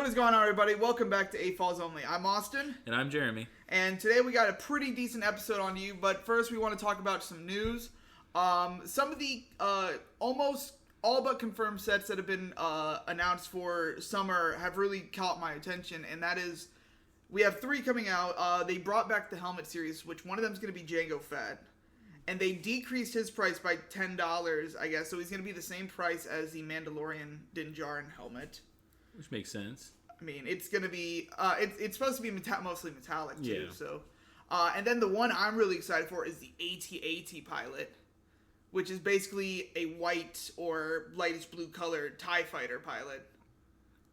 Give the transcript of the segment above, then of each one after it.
What is going on, everybody? Welcome back to AFOLs Only. I'm Austin. And I'm Jeremy. And today we got a pretty decent episode on you, but first we want to talk about some news. Some of the almost all but confirmed sets that have been announced for summer have really caught my attention, and that is, we have 3 coming out. They brought back the helmet series, which one of them is going to be Jango Fett. And they decreased his price by $10, I guess, so he's going to be the same price as the Mandalorian Din Djarin helmet. Which makes sense. I mean, it's going to be, it's supposed to be mostly metallic, too, yeah. So. And then the one I'm really excited for is the AT-AT pilot, which is basically a white or lightish blue colored TIE fighter pilot.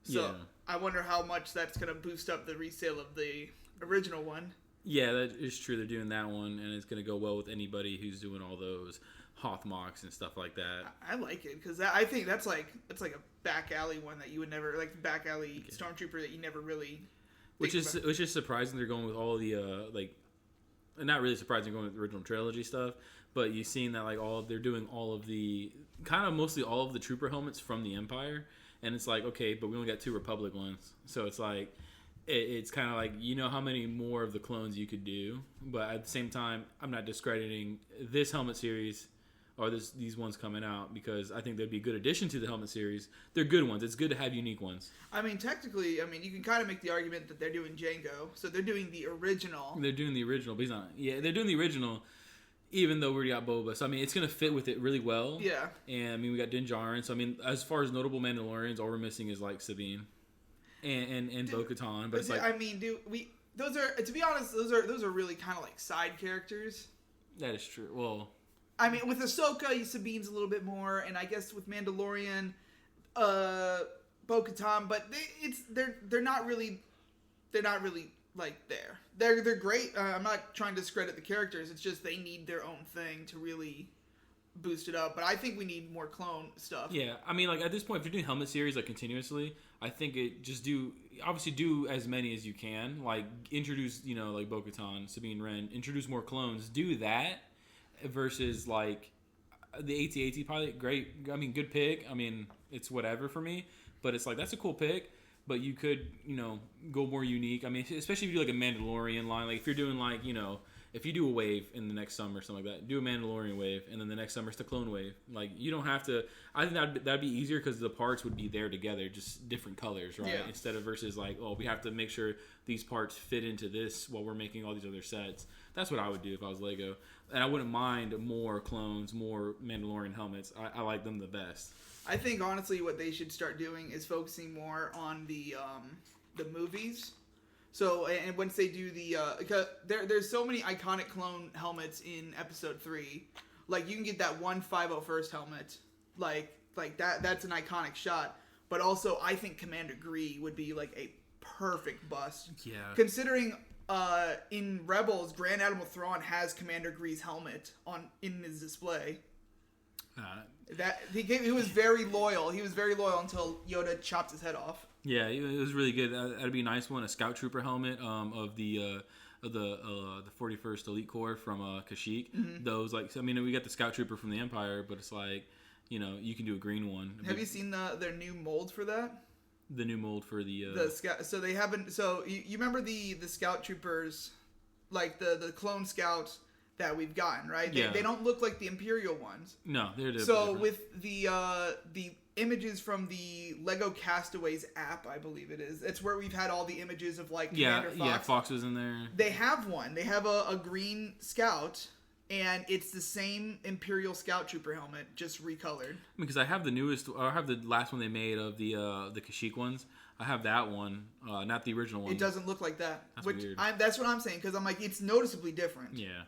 So, yeah. I wonder how much that's going to boost up the resale of the original one. Yeah, that is true. They're doing that one, and it's going to go well with anybody who's doing all those Hoth mocks and stuff like that. I like it, because I think that's like a back alley one that you would never, like, back alley stormtrooper that you never really which is surprising they're going with all the not really surprising going with the original trilogy stuff, but you've seen that they're doing all of the mostly all of the trooper helmets from the Empire, and it's like, okay, but we only got 2 Republic ones, so it's like it's kind of like, you know, how many more of the clones you could do, but at the same time, I'm not discrediting this helmet series or these ones coming out, because I think they'd be a good addition to the helmet series. They're good ones. It's good to have unique ones. I mean, technically, you can kind of make the argument that they're doing Jango, so they're doing the original. They're doing the original, but he's not. Yeah, they're doing the original, even though we already got Boba. So, I mean, it's going to fit with it really well. Yeah. And, I mean, we got Din Djarin. So, I mean, as far as notable Mandalorians, all we're missing is, Sabine and Bo-Katan. But it's like... I mean, those are, to be honest, those are really kind of like side characters. That is true. Well... I mean, with Ahsoka, Sabine's a little bit more, and I guess with Mandalorian, Bo-Katan, but they're not really like there. They're great. I'm not trying to discredit the characters. It's just they need their own thing to really boost it up. But I think we need more clone stuff. Yeah, I mean, at this point, if you're doing helmet series continuously, I think it just do as many as you can. Introduce Bo-Katan, Sabine Wren, introduce more clones. Do that. Versus the AT-AT pilot, great. I mean, good pick. I mean, it's whatever for me, but it's that's a cool pick. But you could, go more unique. I mean, especially if you do a Mandalorian line. If you're doing if you do a wave in the next summer or something like that, do a Mandalorian wave, and then the next summer it's the clone wave. You don't have to. I think that'd be easier because the parts would be there together, just different colors, right? Yeah. Instead of versus we have to make sure these parts fit into this while we're making all these other sets. That's what I would do if I was Lego. And I wouldn't mind more clones, more Mandalorian helmets. I like them the best. I think, honestly, what they should start doing is focusing more on the movies. So, and once they do because there's so many iconic clone helmets in Episode 3. You can get that 151st helmet. That's an iconic shot. But also, I think Commander Gree would be, a perfect bust. Yeah. Considering... in Rebels, Grand Admiral Thrawn has Commander Gree's helmet in his display. He was very loyal. He was very loyal until Yoda chopped his head off. Yeah, it was really good. That'd be a nice one. A Scout Trooper helmet of the 41st Elite Corps from Kashyyyk. Mm-hmm. Those we got the Scout Trooper from the Empire, but it's you can do a green one. Have you seen their new mold for that? The new mold for the scout. So they haven't. So you remember the Scout Troopers, the clone scouts that we've gotten, right? They don't look like the Imperial ones. No, they're different. So with the images from the Lego Castaways app, I believe it is. It's where we've had all the images of Commander Fox. Yeah, Fox was in there. They have one. They have a green scout. And it's the same Imperial Scout Trooper helmet, just recolored. Because I have the newest, or I have the last one they made of the Kashyyyk ones. I have that one, not the original one. It doesn't look like that. That's weird. That's what I'm saying, because I'm it's noticeably different. Yeah.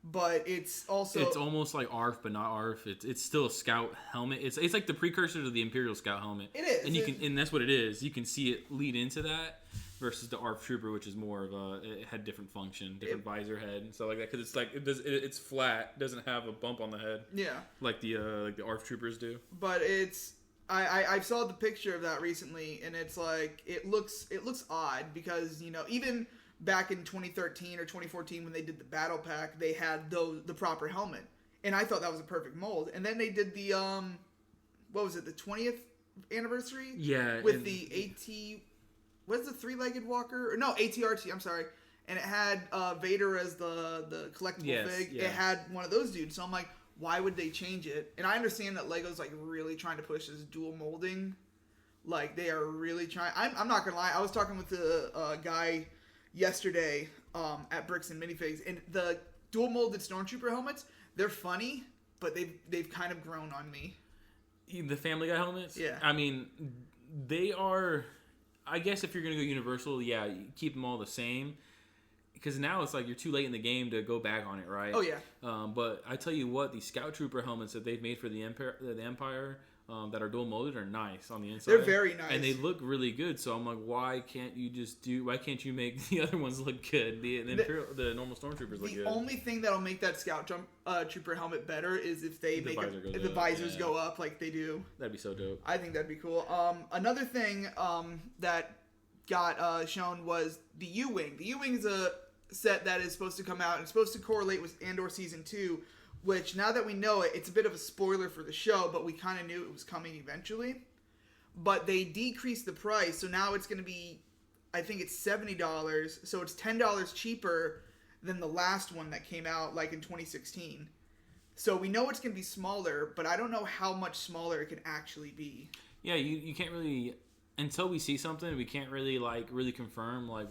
But it's also... It's almost like ARF, but not ARF. It's still a Scout helmet. It's like the precursor to the Imperial Scout helmet. It is. And that's what it is. You can see it lead into that. Versus the ARF Trooper, which is more of it had different function, different visor head and stuff like that. Because it's flat, doesn't have a bump on the head. Yeah, like the ARF Troopers do. But I saw the picture of that recently, and it's it looks odd because even back in 2013 or 2014 when they did the Battle Pack, they had the proper helmet, and I thought that was a perfect mold. And then they did the what was it, the 20th anniversary? Yeah, with the AT what's the three-legged walker? No, ATRT. I'm sorry. And it had Vader as the collectible fig. Yeah. It had one of those dudes. So I'm like, why would they change it? And I understand that Lego's like really trying to push this dual molding. Like they are really trying. I'm not gonna lie. I was talking with the guy yesterday at Bricks and Minifigs, and the dual molded Stormtrooper helmets, they're funny, but they've kind of grown on me. The Family Guy helmets? Yeah. I mean, they are... I guess if you're going to go Universal, yeah, you keep them all the same. Because now it's like you're too late in the game to go back on it, right? Oh, yeah. But I tell you what, these Scout Trooper helmets that they've made for the Empire that are dual molded are nice on the inside. They're very nice. And they look really good. So I'm like, why can't you make the other ones look good? The normal Stormtroopers look good. The only thing that'll make that Scout Trooper helmet better is if they the visors go up like they do. That'd be so dope. I think that'd be cool. Another thing that got shown was the U-Wing. The U-Wing is a set that is supposed to come out and it's supposed to correlate with Andor Season 2, which now that we know it, it's a bit of a spoiler for the show, but we kind of knew it was coming eventually. But they decreased the price, so now it's going to be, I think it's $70, so it's $10 cheaper than the last one that came out like in 2016. So we know it's going to be smaller, but I don't know how much smaller it can actually be. Yeah, you can't really, until we see something, we can't really confirm like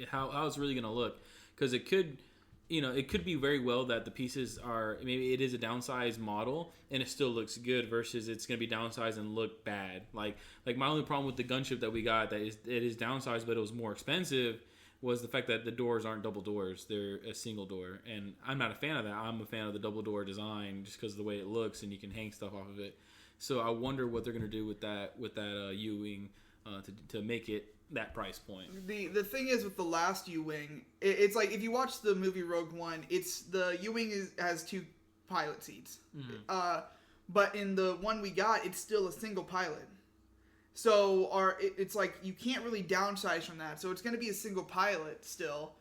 how it's really going to look. Because it could be very well that the pieces are, maybe it is a downsized model and it still looks good versus it's going to be downsized and look bad. Like my only problem with the gunship that we got it is downsized but it was more expensive was the fact that the doors aren't double doors. They're a single door. And I'm not a fan of that. I'm a fan of the double door design just because of the way it looks and you can hang stuff off of it. So I wonder what they're going to do with that U-Wing to make it that price point. The thing is with the last U-Wing, it's like if you watch the movie Rogue One, it's the U-Wing has 2 pilot seats. Mm-hmm. But in the one we got, it's still a single pilot. So it's like you can't really downsize from that. So it's going to be a single pilot still,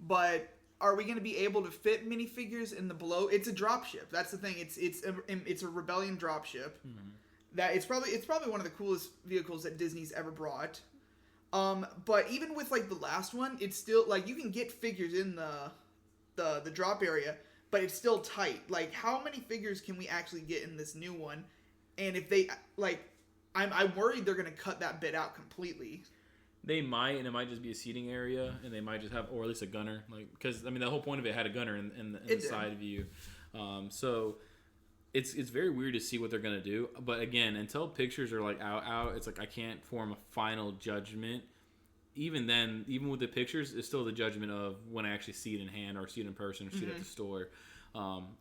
but are we going to be able to fit minifigures in the below? It's a dropship. That's the thing. It's a Rebellion dropship. Mm-hmm. That it's probably one of the coolest vehicles that Disney's ever brought. But even with like the last one, it's still like you can get figures in the drop area, but it's still tight. Like how many figures can we actually get in this new one? And if they I'm worried they're gonna cut that bit out completely. They might, and it might just be a seating area, and they might just have, or at least a gunner, like because I mean the whole point of it had a gunner in the side view. So it's very weird to see what they're gonna do. But again, until pictures are like out, it's like I can't form a final judgment. Even then, even with the pictures, it's still the judgment of when I actually see it in hand or see it in person or see it at the store.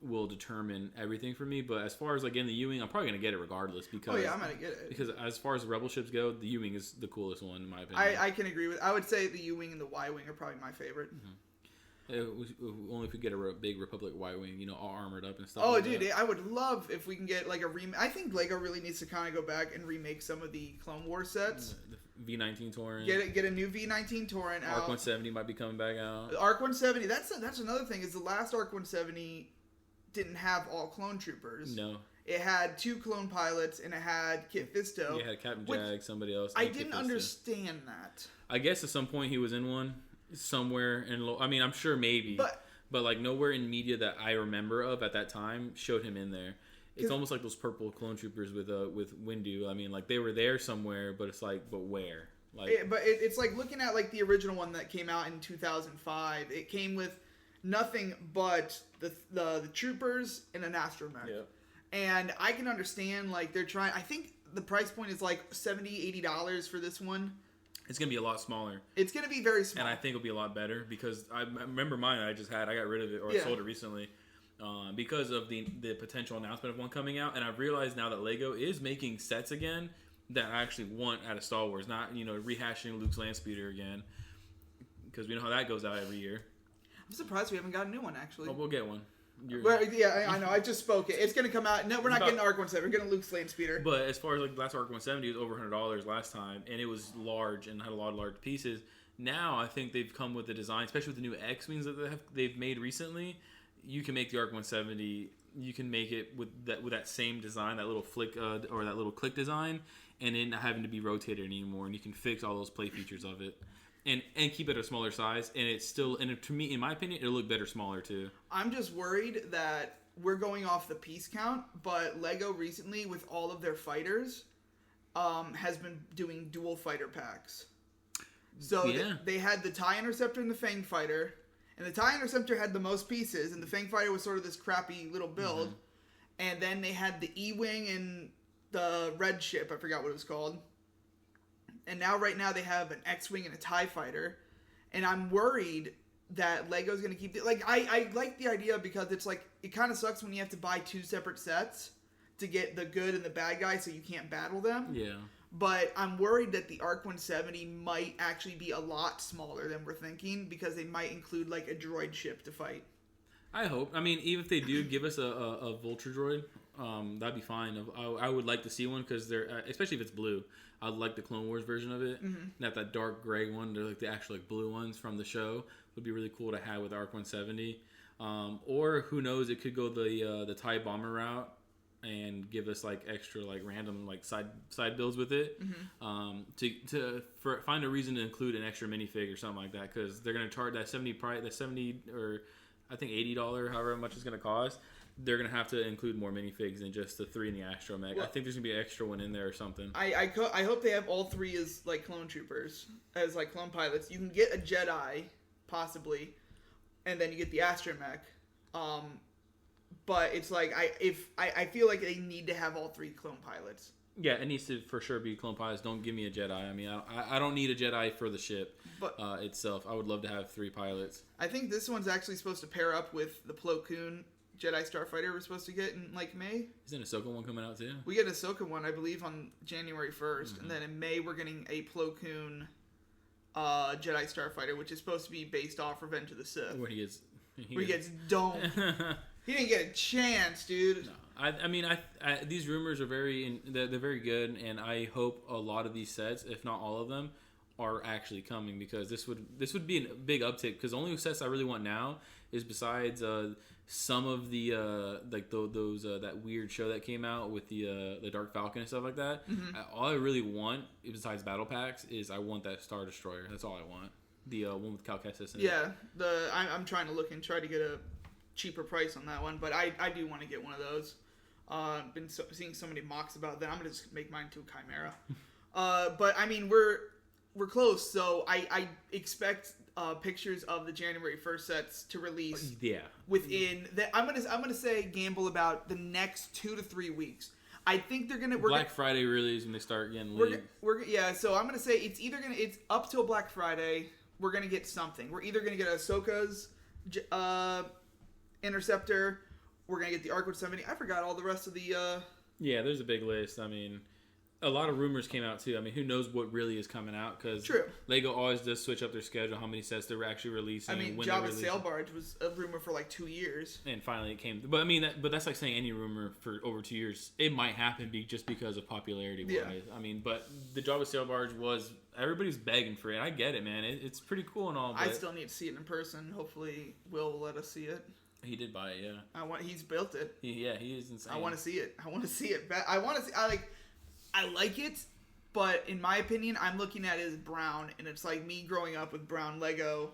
Will determine everything for me. But as far as like in the U-Wing, I'm probably gonna get it regardless because I'm gonna get it because as far as the Rebel ships go, the U-Wing is the coolest one in my opinion. I can agree with. I would say the U-Wing and the Y-Wing are probably my favorite. Mm-hmm. Only if we get a big Republic Y-Wing, all armored up and stuff. Oh, like dude, that. I would love if we can get like a remake. I think Lego really needs to kind of go back and remake some of the Clone Wars sets. The V-19 Tauren. Get a new V-19 Tauren out. ARC 170 might be coming back out. ARC 170. That's another thing. Is the last ARC 170 didn't have all clone troopers. No. It had 2 clone pilots and it had Kit Fisto. Yeah, it had Captain Jag, somebody else. I didn't understand that. I guess at some point he was in one somewhere, and I mean, I'm sure maybe, but like nowhere in media that I remember of at that time showed him in there. It's almost like those purple clone troopers with Windu. I mean, like they were there somewhere, but it's like, but where? Like, it's like looking at like the original one that came out in 2005. It came with nothing but the troopers and an astromech. Yeah. And I can understand like they're trying. I think the price point is like $70-$80 for this one. It's going to be a lot smaller. It's going to be very small. And I think it'll be a lot better because I remember mine I got rid of it or I sold it recently because of the potential announcement of one coming out. And I've realized now that Lego is making sets again that I actually want out of Star Wars. Not, rehashing Luke's Landspeeder again because we know how that goes out every year. I'm surprised we haven't got a new one actually. Oh, we'll get one. I know. I just spoke it. It's going to come out. No, we're not getting ARC 170. We're getting Luke's Landspeeder. But as far as like last ARC 170, it was over $100 last time, and it was large and had a lot of large pieces. Now I think they've come with the design, especially with the new X-wings that they've made recently. You can make the ARC 170 you can make it with that same design, that little flick or that little click design, and it not having to be rotated anymore, and you can fix all those play features of it. And keep it a smaller size, and it's still, and to me, in my opinion, it'll look better smaller too. I'm just worried that we're going off the piece count, but Lego recently, with all of their fighters, has been doing dual fighter packs. So they had the TIE Interceptor and the Fang Fighter, and the TIE Interceptor had the most pieces, and the Fang Fighter was sort of this crappy little build. And then they had the E-Wing and the red ship, I forgot what it was called. And right now they have an X-Wing and a TIE Fighter. And I'm worried that Lego's going to keep... I like the idea because it's like... It kind of sucks when you have to buy 2 separate sets to get the good and the bad guy so you can't battle them. Yeah. But I'm worried that the ARC 170 might actually be a lot smaller than we're thinking because they might include like a droid ship to fight. I hope. I mean, even if they do give us a Vulture droid, that'd be fine. I would like to see one because they're... especially if it's blue. I like the Clone Wars version of it. Not that dark gray one. They're like the actual like blue ones from the show. Would be really cool to have with ARC 170. Or who knows? It could go the TIE Bomber route and give us like extra like random like side builds with it. To find a reason to include an extra minifig or something like that because they're gonna charge that 70 or I think $80, however much it's gonna cost. They're going to have to include more minifigs than just the 3 in the Astromech. Well, I think there's going to be an extra one in there or something. I hope they have all 3 as, like, clone troopers, as, like, clone pilots. You can get a Jedi, possibly, and then you get the Astromech. But it's like, I feel like they need to have all 3 clone pilots. Yeah, it needs to for sure be clone pilots. Don't give me a Jedi. I mean, I don't need a Jedi for the ship itself. I would love to have 3 pilots. I think this one's actually supposed to pair up with the Plo Koon Jedi Starfighter we're supposed to get in like May. Isn't Ahsoka one coming out too? We get an Ahsoka one, I believe, on January 1st, and then in May we're getting a Plo Koon Jedi Starfighter, which is supposed to be based off Revenge of the Sith. Where he gets domed. He didn't get a chance, dude. No. I mean, these rumors are they're very good, and I hope a lot of these sets, if not all of them, are actually coming because this would be a big uptick. Because the only sets I really want now is besides some of the like those that weird show that came out with the Dark Falcon and stuff like that. All I really want, besides battle packs, is I want that Star Destroyer. That's all I want. The one with Cal Kestis in it. I'm trying to look and try to get a cheaper price on that one, but I do want to get one of those. Been seeing so many mocks about that. I'm gonna just make mine to a Chimera. But I mean we're close, so I expect pictures of the January 1st sets to release. Within I'm gonna say gamble about the next 2 to 3 weeks. I think they're gonna Black Friday really is when they start getting leaked. So I'm gonna say it's up till Black Friday. We're gonna get something. We're either gonna get Ahsoka's Interceptor. We're gonna get the ARC 170. I forgot all the rest of the. Yeah, there's a big list. I mean, a lot of rumors came out too. I mean, who knows what really is coming out? Because Lego always does switch up their schedule, how many sets they're actually releasing. I mean, Jabba's Sail Barge was a rumor for like 2 years, and finally it came. But I mean, that's like saying any rumor for over 2 years. It might happen just because of popularity. I mean, but the Jabba's Sail Barge was everybody's begging for it. I get it, man. It's pretty cool and all. But I still need to see it in person. Hopefully, Will let us see it. He did buy it, yeah. He's built it. He is insane. I want to see it. I like it, but in my opinion, I'm looking at it as brown, and it's like me growing up with brown Lego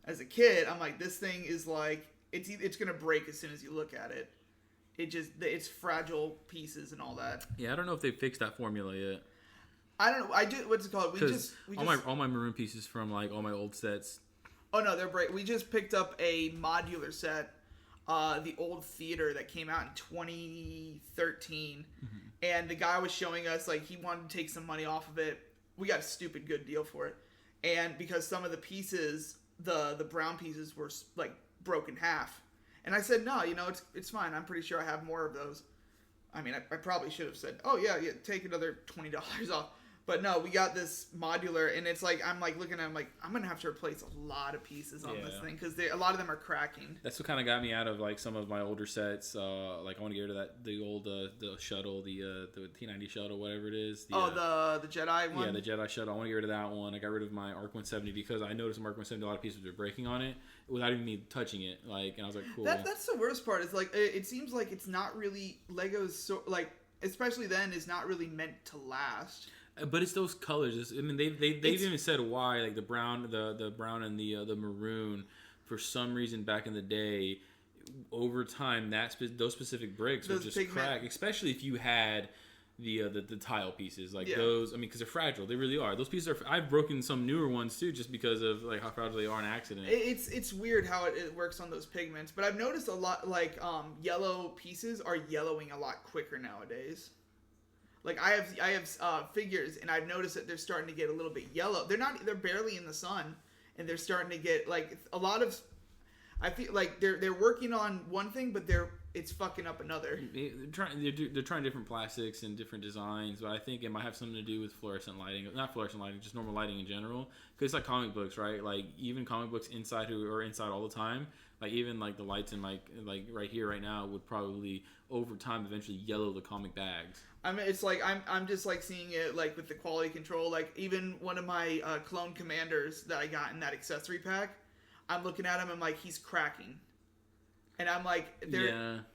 as a kid. I'm like, this thing is like, it's gonna break as soon as you look at it. It's fragile pieces and all that. Yeah, I don't know if they fixed that formula yet. I don't know. What's it called? All my maroon pieces from like all my old sets. Oh no, they're great. We just picked up a modular set, the old theater that came out in 2013, and the guy was showing us like he wanted to take some money off of it. We got a stupid good deal for it, and because some of the pieces, the brown pieces were like broken half, and I said no, it's fine. I'm pretty sure I have more of those. I mean, I probably should have said, oh yeah, take another $20 off. But no, we got this modular, and it's like I'm like looking at, I'm like I'm gonna have to replace a lot of pieces on this thing because a lot of them are cracking. That's what kind of got me out of like some of my older sets. Like I want to get rid of the old the shuttle, the T90 shuttle, whatever it is. The Jedi one. Yeah, the Jedi shuttle. I want to get rid of that one. I got rid of my Arc 170 because I noticed my Arc 170 a lot of pieces were breaking on it without even me touching it. Like, and I was like, cool. That's the worst part. Is like it seems like it's not really Lego's like especially then is not really meant to last. But it's those colors. I mean, they've even said why, like the brown, the brown and the maroon. For some reason, back in the day, over time, those specific bricks would just crack. Especially if you had the tile pieces like those. I mean, because they're fragile. They really are. Those pieces are. I've broken some newer ones too, just because of like how fragile they are in accident. It's weird how it works on those pigments. But I've noticed a lot like yellow pieces are yellowing a lot quicker nowadays. Like I have figures, and I've noticed that they're starting to get a little bit yellow. They're barely in the sun, and they're starting to get like a lot of. I feel like they're working on one thing, but it's fucking up another. They're trying different plastics and different designs, but I think it might have something to do with fluorescent lighting. Not fluorescent lighting, just normal lighting in general. Because it's like comic books, right? Like even comic books inside who are inside all the time. Like even like the lights in like right here right now would probably over time eventually yellow the comic bags. I mean, it's like I'm just like seeing it like with the quality control. Like even one of my clone commanders that I got in that accessory pack, I'm looking at him and I'm like, he's cracking, and I'm like,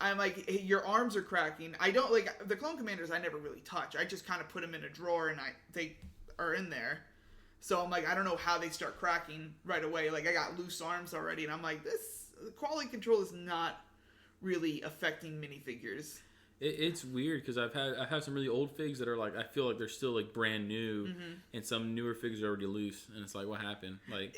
I'm like, hey, your arms are cracking. I don't like the clone commanders. I never really touch. I just kind of put them in a drawer and they are in there. So I'm like, I don't know how they start cracking right away. Like I got loose arms already, and I'm like, the quality control is not really affecting minifigures. It's weird because I've had some really old figs that are like I feel like they're still like brand new, and some newer figs are already loose, and it's like what happened? Like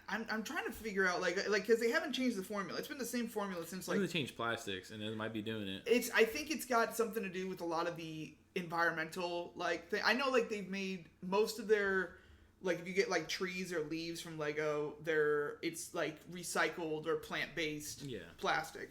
I'm trying to figure out like because they haven't changed the formula. It's been the same formula since like they changed plastics, and they might be doing it. I think it's got something to do with a lot of the environmental like thing. I know like they've made most of their like if you get like trees or leaves from Lego, it's like recycled or plant-based plastic.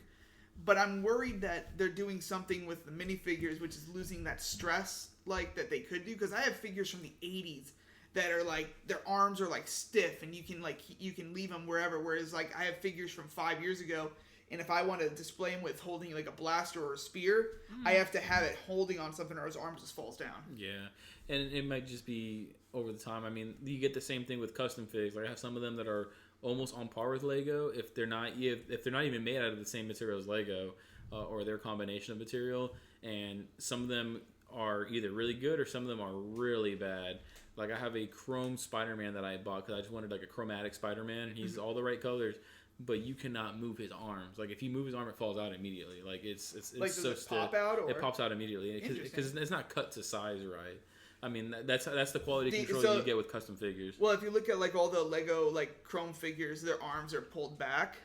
But I'm worried that they're doing something with the minifigures, which is losing that stress like that they could do. Because I have figures from the 80s that are like their arms are like stiff, and you can leave them wherever. Whereas like I have figures from 5 years ago, and if I want to display him with holding like a blaster or a spear, I have to have it holding on something, or his arm just falls down. Yeah, and it might just be over the time. I mean, you get the same thing with custom figs. Like I have some of them that are almost on par with Lego if they're not even made out of the same material as Lego or their combination of material, and some of them are either really good or some of them are really bad. Like I have a chrome Spider-Man that I bought because I just wanted like a chromatic Spider-Man, and he's all the right colors, but you cannot move his arms. Like if you move his arm, it falls out immediately. Like it's like, so does it pop out, or? It pops out immediately because it's not cut to size right. I mean, that's the quality control that you get with custom figures. Well, if you look at like all the Lego like chrome figures, their arms are pulled back.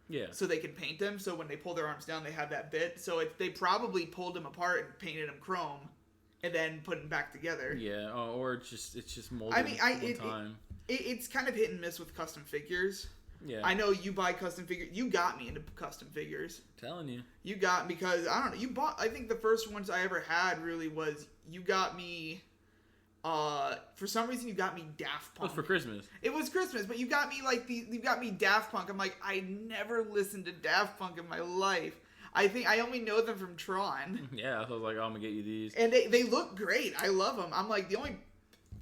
Yeah. So they can paint them. So when they pull their arms down, they have that bit. So they probably pulled them apart and painted them chrome, and then put them back together. Yeah. Or it's just molded. I mean, it's kind of hit and miss with custom figures. Yeah. I know you buy custom figures. You got me into custom figures. I'm telling you. You got because I don't know. You bought. I think the first ones I ever had really was you got me. For some reason you got me Daft Punk. It was for Christmas. It was Christmas, but you got me you got me Daft Punk. I'm like, I never listened to Daft Punk in my life. I think I only know them from Tron. Yeah, so I was like, oh, I'm gonna get you these. And they look great. I love them. I'm like, the only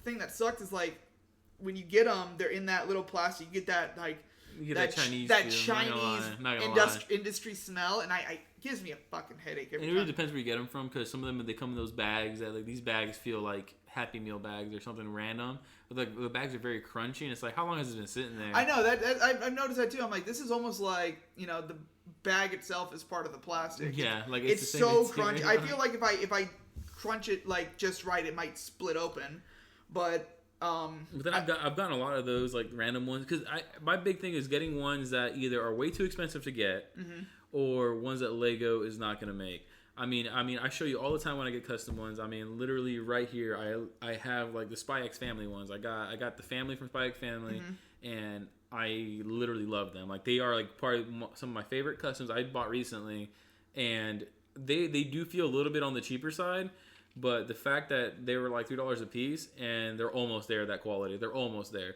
thing that sucked is like when you get them, they're in that little plastic. You get that like that Chinese industry smell, and I gives me a fucking headache every time. It really depends where you get them from, because some of them they come in those bags that like these bags feel like Happy Meal bags or something random, but like the bags are very crunchy, and it's like how long has it been sitting there? I know that I've noticed that too. I'm like, this is almost like the bag itself is part of the the Yeah, like it's so crunchy. I feel like if I crunch it like just right, it might split open, but then I've gotten a lot of those like random ones, because my big thing is getting ones that either are way too expensive to get or ones that Lego is not going to make. I mean, I show you all the time when I get custom ones. I mean, literally right here, I have like the Spy X Family ones. I got the family from Spy X Family, and I literally love them. Like they are like part of some of my favorite customs I bought recently, and they do feel a little bit on the cheaper side. But the fact that they were like $3 a piece and they're almost there, that quality, they're almost there.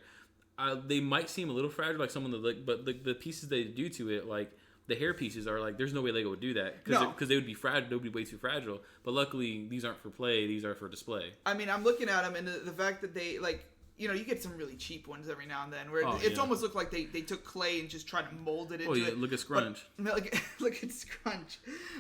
They might seem a little fragile, like someone that like, but the pieces they do to it, like the hair pieces, are like there's no way Lego would do that because they would be fragile. They would be way too fragile. But luckily, these aren't for play; these are for display. I mean, I'm looking at them, and the fact that they like. You know, you get some really cheap ones every now and then where it's almost looked like they took clay and just tried to mold it into it. Look at Scrunch. But, look at Scrunch.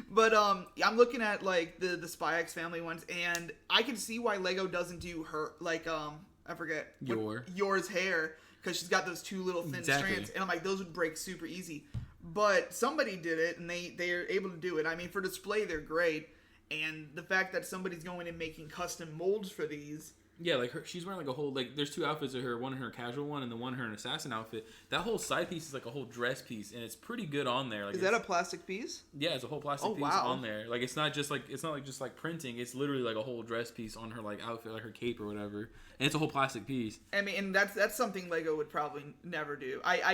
But I'm looking at like the Spy X Family ones, and I can see why Lego doesn't do her like I forget Yor's hair, because she's got those two little thin strands, and I'm like, those would break super easy. But somebody did it, and they're able to do it. I mean, for display, they're great, and the fact that somebody's going and making custom molds for these. Yeah, like she's wearing like a whole, like there's two outfits of her, one in her casual one and the one in her assassin outfit. That whole side piece is like a whole dress piece, and it's pretty good on there. Like, is that a plastic piece? Yeah, it's a whole plastic piece on there. Like it's not like just like printing. It's literally like a whole dress piece on her like outfit, like her cape or whatever, and it's a whole plastic piece. I mean, and that's something Lego would probably never do. I'm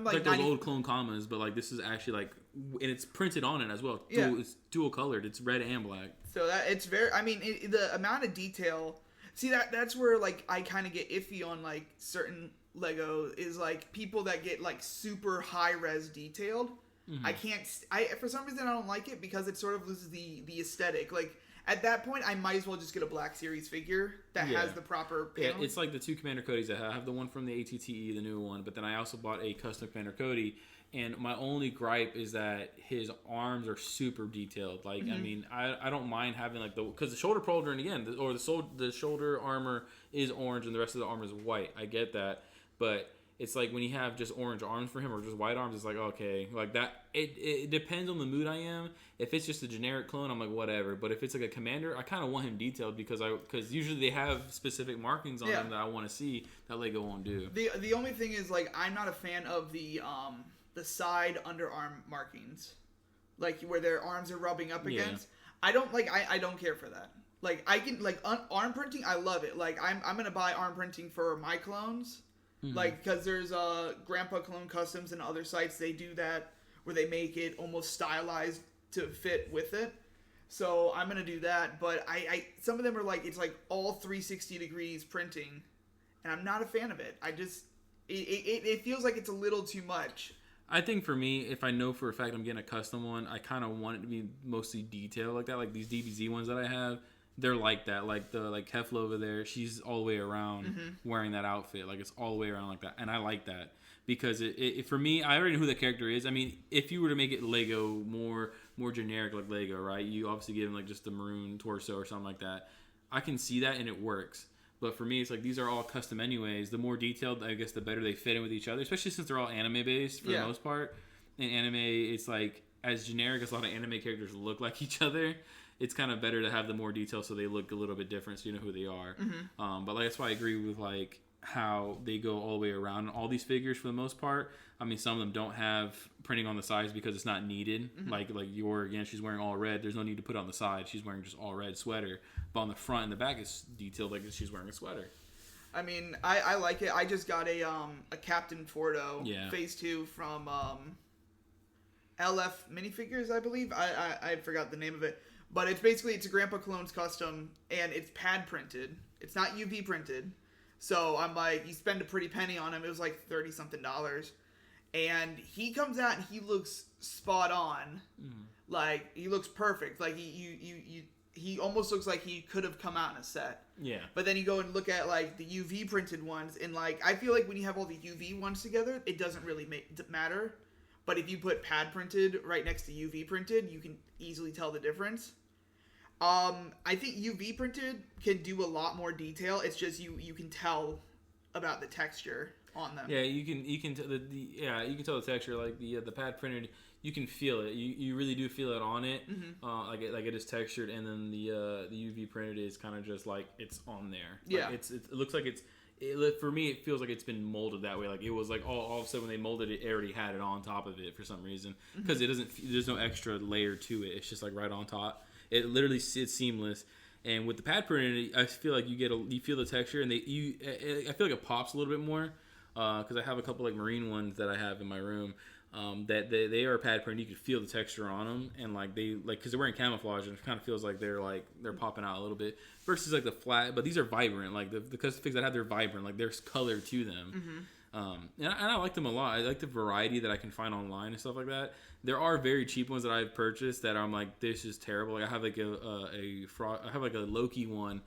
like it's like those old clone commas, but like this is actually like, and it's printed on it as well. It's dual colored. It's red and black. So that it's very. I mean, the amount of detail. See, that's where, like, I kind of get iffy on, like, certain Lego is, like, people that get, like, super high-res detailed. Mm-hmm. I can't... for some reason, I don't like it because it sort of loses the aesthetic. Like, at that point, I might as well just get a Black Series figure that has the proper panel. Yeah, it's like the two Commander Codys I have. I have the one from the ATTE, the new one, but then I also bought a custom Commander Cody. And my only gripe is that his arms are super detailed. Like, I mean, I don't mind having like because the shoulder pauldron again, the shoulder armor is orange and the rest of the armor is white. I get that, but it's like when you have just orange arms for him or just white arms, it's like okay, like that. It depends on the mood I am. If it's just a generic clone, I'm like whatever. But if it's like a commander, I kind of want him detailed because usually they have specific markings on them that I want to see that Lego won't do. The only thing is like I'm not a fan of the side underarm markings, like where their arms are rubbing up against. I don't like. I don't care for that. Like I can like arm printing. I love it. Like I'm gonna buy arm printing for my clones, like because there's Grandpa Clone Customs and other sites they do that where they make it almost stylized to fit with it. So I'm gonna do that. But I some of them are like it's like all 360 degrees printing, and I'm not a fan of it. I just it feels like it's a little too much. I think for me, if I know for a fact I'm getting a custom one, I kind of want it to be mostly detailed like that. Like these DBZ ones that I have, they're like that. Like Kefla over there, she's all the way around wearing that outfit. Like it's all the way around like that. And I like that because it for me, I already know who the character is. I mean, if you were to make it Lego more generic like Lego, right? You obviously give him like just the maroon torso or something like that. I can see that and it works. But for me, it's like these are all custom anyways. The more detailed, I guess, the better they fit in with each other, especially since they're all anime-based for the most part. In anime, it's like, as generic as a lot of anime characters look like each other, it's kind of better to have the more detail so they look a little bit different so you know who they are. But like, that's why I agree with like how they go all the way around all these figures for the most part. I mean, some of them don't have printing on the sides because it's not needed. Like Yor, again, she's wearing all red. There's no need to put it on the side. She's wearing just all red sweater. But on the front and the back, it's detailed like she's wearing a sweater. I mean, I like it. I just got a Captain Fordo Phase 2 from LF Minifigures, I believe. I forgot the name of it. But it's basically, it's a Grandpa Clone's custom, and it's pad printed. It's not UV printed. So I'm like, you spend a pretty penny on him. It was like $30-something. And he comes out and he looks spot on. Like, he looks perfect. Like, he almost looks like he could have come out in a set. Yeah. But then you go and look at, like, the UV printed ones. And, like, I feel like when you have all the UV ones together, it doesn't really matter. But if you put pad printed right next to UV printed, you can easily tell the difference. I think UV printed can do a lot more detail. It's just you can tell about the texture on them. Yeah, you can you can tell the texture. Like the pad printed, you can feel it. You really do feel it on it. Like it is textured, and then the UV printed is kind of just like it's on there. Like it looks like it's. For me, it feels like it's been molded that way. Like it was like all of a sudden when they molded it, it already had it on top of it for some reason because it doesn't. There's no extra layer to it. It's just like right on top. It literally it's seamless. And with the pad printed, I feel like you feel the texture, and I feel like it pops a little bit more because I have a couple like marine ones that I have in my room. that they are pad print. You could feel the texture on them, and like because they're wearing camouflage, and it kind of feels like they're popping out a little bit. Versus like the flat, but these are vibrant. Like the custom figs that have, they're vibrant. Like there's color to them. And I like them a lot. I like the variety that I can find online and stuff like that. There are very cheap ones that I've purchased that I'm like, this is terrible. Like I have like I have like a Loki one,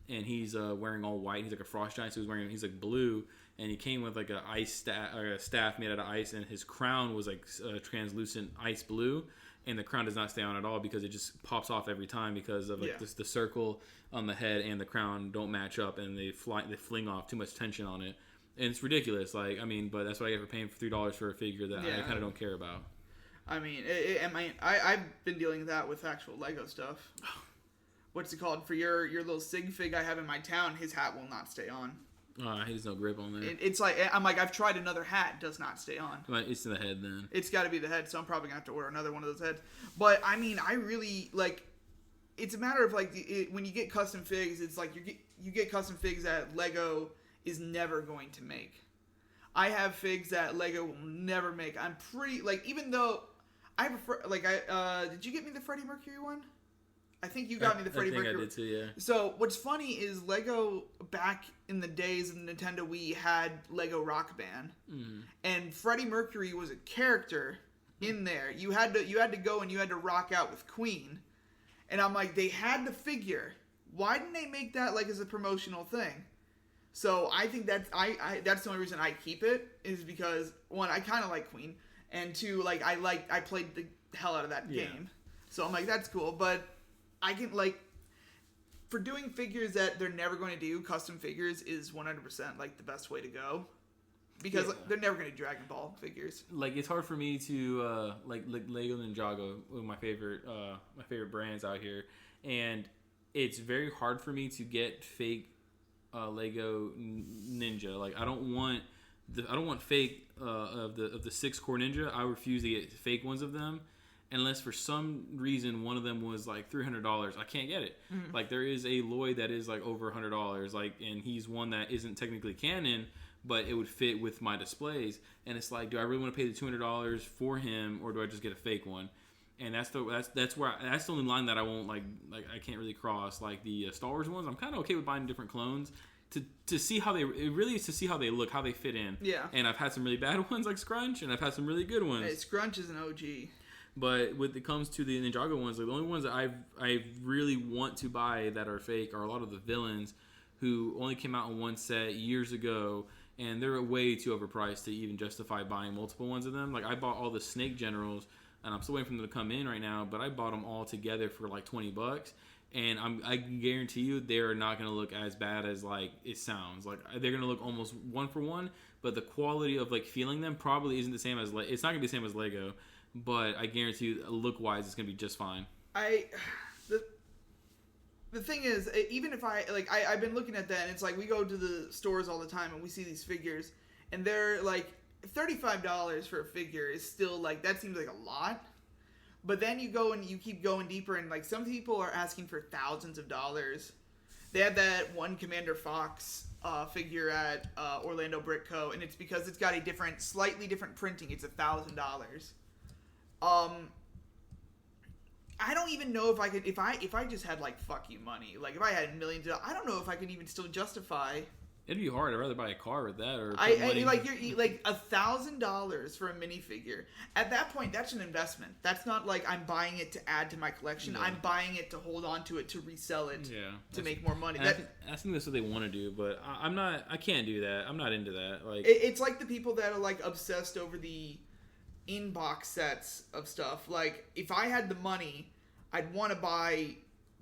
and he's wearing all white. He's like a frost giant, so he's like blue. And he came with like a staff made out of ice, and his crown was like translucent ice blue, and the crown does not stay on at all because it just pops off every time because of like the circle on the head and the crown don't match up, and they fling off too much tension on it, and it's ridiculous. Like, I mean, but that's what I get for paying $3 for a figure that I kind of don't care about. I mean, I've been dealing with that with actual Lego stuff. What's it called? For your little sig fig I have in my town, his hat will not stay on. There's no grip on there. It's like, I'm like, I've tried another hat, does not stay on. It's in the head then. It's got to be the head, so I'm probably going to have to order another one of those heads. But, I mean, I really, like, it's a matter of, like, when you get custom figs, it's like you get custom figs that Lego is never going to make. I have figs that Lego will never make. I'm pretty, like, even though I prefer, like, did you get me the Freddie Mercury one? I think you got me the Freddie Mercury. I did too, yeah. So what's funny is Lego back in the days of Nintendo Wii had Lego Rock Band, and Freddie Mercury was a character in there. You had to go and you had to rock out with Queen, and I'm like, they had the figure. Why didn't they make that like as a promotional thing? So I think that's that's the only reason I keep it, is because one, I kind of like Queen, and two, like I played the hell out of that game, so I'm like, that's cool, but I can, like, for doing figures that they're never going to do, custom figures is 100% like the best way to go, because like, they're never going to do Dragon Ball figures. Like, it's hard for me to like Lego Ninjago, one of my favorite brands out here, and it's very hard for me to get fake Lego Ninja. Like, I don't want fake of the 6-core Ninja. I refuse to get fake ones of them. Unless for some reason one of them was like $300, I can't get it. Like, there is a Lloyd that is like over $100, like, and he's one that isn't technically canon, but it would fit with my displays. And it's like, do I really want to pay the $200 for him, or do I just get a fake one? And that's the only line that I won't like I can't really cross. Like the Star Wars ones, I'm kind of okay with buying different clones to see how it really is to see how they look, how they fit in. Yeah. And I've had some really bad ones like Scrunch, and I've had some really good ones. Hey, Scrunch is an OG. But when it comes to the Ninjago ones, like the only ones that I really want to buy that are fake are a lot of the villains who only came out in one set years ago, and they're way too overpriced to even justify buying multiple ones of them. Like, I bought all the Snake Generals, and I'm still waiting for them to come in right now, but I bought them all together for like $20, and I can guarantee you they're not going to look as bad as like it sounds. Like, they're going to look almost one for one, but the quality of like feeling them probably isn't the same as it's not going to be the same as Lego. But I guarantee you, look-wise, it's going to be just fine. The thing is, even if I've been looking at that, and it's like, we go to the stores all the time, and we see these figures, and they're like, $35 for a figure is still, like, that seems like a lot. But then you go and you keep going deeper, and, like, some people are asking for thousands of dollars. They had that one Commander Fox figure at Orlando Brick Co., and it's because it's got a slightly different printing. It's $1,000. I don't even know if I could, if I just had like fuck you money, like if I had millions, I don't know if I could even still justify. It'd be hard. I'd rather buy a car with that, or you're like $1,000 for a minifigure. At that point, that's an investment. That's not like I'm buying it to add to my collection. Yeah. I'm buying it to hold on to it, to resell it, to make more money. I think that's what they want to do, but I'm not. I can't do that. I'm not into that. Like, it's like the people that are like obsessed over the in-box sets of stuff. Like, if I had the money, I'd want to buy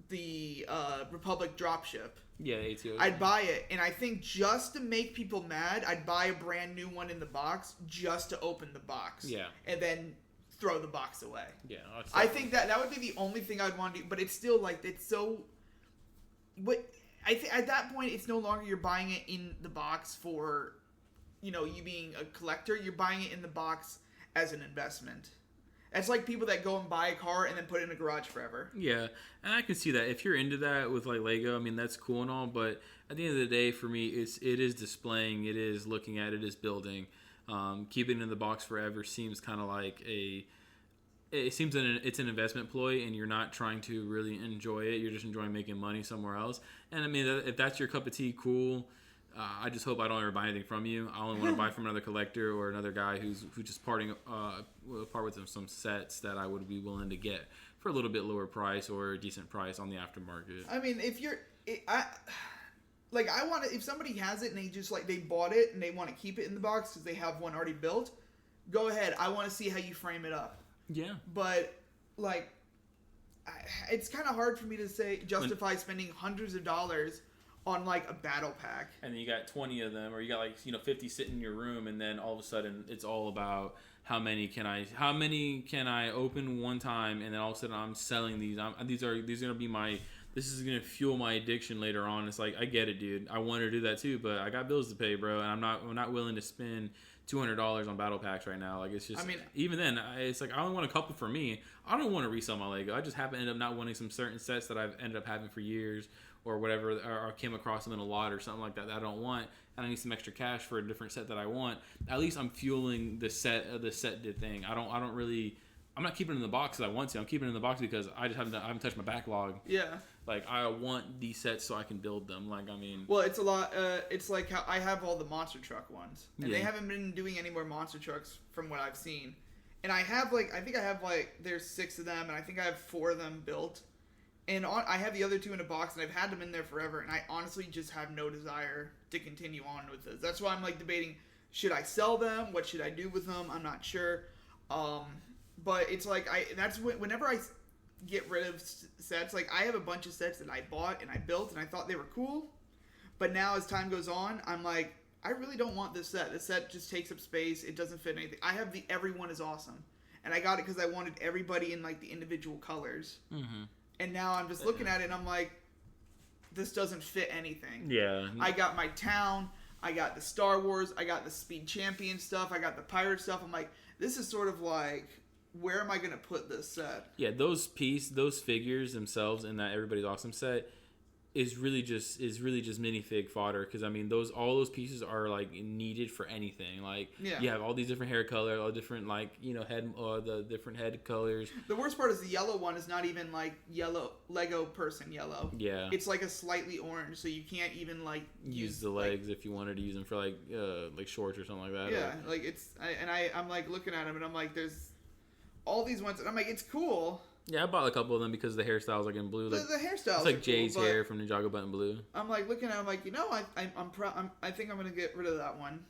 the Republic dropship. Yeah, ATO. I'd buy it, and I think just to make people mad, I'd buy a brand new one in the box just to open the box. Yeah. And then throw the box away. Yeah. I think that would be the only thing I'd want to do, but it's still like, it's so... But I think at that point, it's no longer you're buying it in the box for, you being a collector. You're buying it in the box as an investment. It's like people that go and buy a car and then put it in a garage forever. Yeah, and I can see that. If you're into that with like Lego, I mean, that's cool and all, but at the end of the day, for me, it is displaying, it is looking at, it is building. Keeping it in the box forever seems kind of like it's an investment ploy, and you're not trying to really enjoy it. You're just enjoying making money somewhere else. And I mean, if that's your cup of tea, cool. I just hope I don't ever buy anything from you. I only want to buy from another collector or another guy who just part with some sets that I would be willing to get for a little bit lower price or a decent price on the aftermarket. I mean, I want to, if somebody has it and they just they bought it and they want to keep it in the box because they have one already built, go ahead. I want to see how you frame it up. Yeah. But it's kind of hard for me to justify spending hundreds of dollars on a battle pack. And then you got 20 of them, or you got 50 sitting in your room, and then all of a sudden it's all about how many can I open one time, and then all of a sudden I'm selling these. These are gonna be this is gonna fuel my addiction later on. It's I get it, dude. I want to do that too, but I got bills to pay, bro, and I'm not willing to spend $200 on battle packs right now. It's just, I mean, even then, it's I only want a couple for me. I don't want to resell my Lego. I just happen to end up not wanting some certain sets that I've ended up having for years or whatever, or came across them in a lot or something like that I don't want, and I need some extra cash for a different set that I want. At least I'm fueling the set thing. I'm not keeping it in the box because I want to. I'm keeping it in the box because I haven't touched my backlog. Yeah. I want these sets so I can build them. Well, it's a lot. It's like how I have all the monster truck ones, and they haven't been doing any more monster trucks from what I've seen. And I have I think I have there's 6 of them, and I think I have 4 of them built. And I have the other 2 in a box, and I've had them in there forever. And I honestly just have no desire to continue on with this. That's why I'm debating: should I sell them? What should I do with them? I'm not sure. But it's whenever I get rid of sets, I have a bunch of sets that I bought and I built and I thought they were cool, but now as time goes on, I'm I really don't want this set. This set just takes up space. It doesn't fit anything. I have the Everyone is Awesome, and I got it because I wanted everybody in the individual colors. Mm-hmm. And now I'm just looking at it and I'm this doesn't fit anything. Yeah. I got my town, I got the Star Wars, I got the Speed Champion stuff, I got the Pirate stuff. I'm this is sort of where am I going to put this set? Yeah, those figures themselves in that Everybody's Awesome set is really just minifig fodder, because I mean all those pieces are needed for anything. You have all these different hair colors, all different head the different head colors. The worst part is the yellow one is not even yellow Lego person yellow. Yeah, it's a slightly orange, so you can't even use the legs if you wanted to use them for shorts or something like that. Yeah, I'm looking at them and I'm there's all these ones, and I'm it's cool. Yeah, I bought a couple of them because the hairstyles in blue. The hairstyles. It's Jay's cool, hair from Ninjago Button Blue. I'm looking at him I think I'm gonna get rid of that one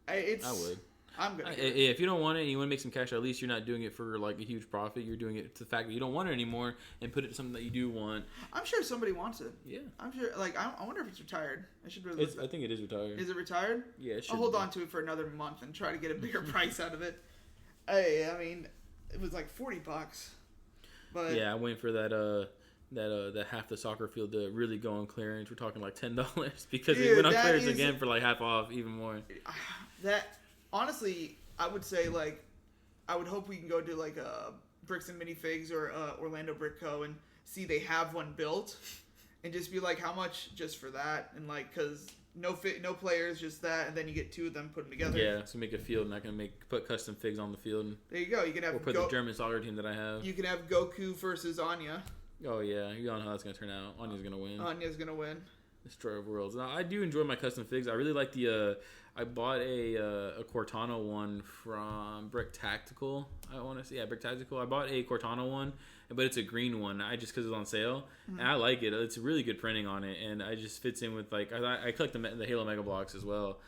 I would. I'm gonna. If you don't want it and you want to make some cash, at least you're not doing it for a huge profit. You're doing it to the fact that you don't want it anymore and put it to something that you do want. I'm sure somebody wants it. Yeah. I'm sure. I wonder if it's retired. I should really. I think it is retired. Is it retired? Yeah. I'll hold on to it for another month and try to get a bigger price out of it. I mean, it was $40, but yeah, I went for that half the soccer field to really go on clearance. We're talking $10 because it went on clearance again for half off, even more. That honestly, I would say I would hope we can go to a Bricks and Minifigs or Orlando Brick Co. and see they have one built, and just be how much just for that, and because. No players, just that, and then you get 2 of them put them together. Yeah, so make a field, and I can put custom figs on the field. There you go. You can have the German soccer team that I have. You can have Goku versus Anya. Oh yeah, you don't know how that's gonna turn out. Anya's gonna win. Anya's gonna win. Destroyer of Worlds. Now, I do enjoy my custom figs. I really like the. I bought a Cortana one from Brick Tactical. I want to say Brick Tactical. I bought a Cortana one, but it's a green one. Just because it's on sale, and I like it. It's really good printing on it, and it just fits in with I collect the Halo Mega Blocks as well.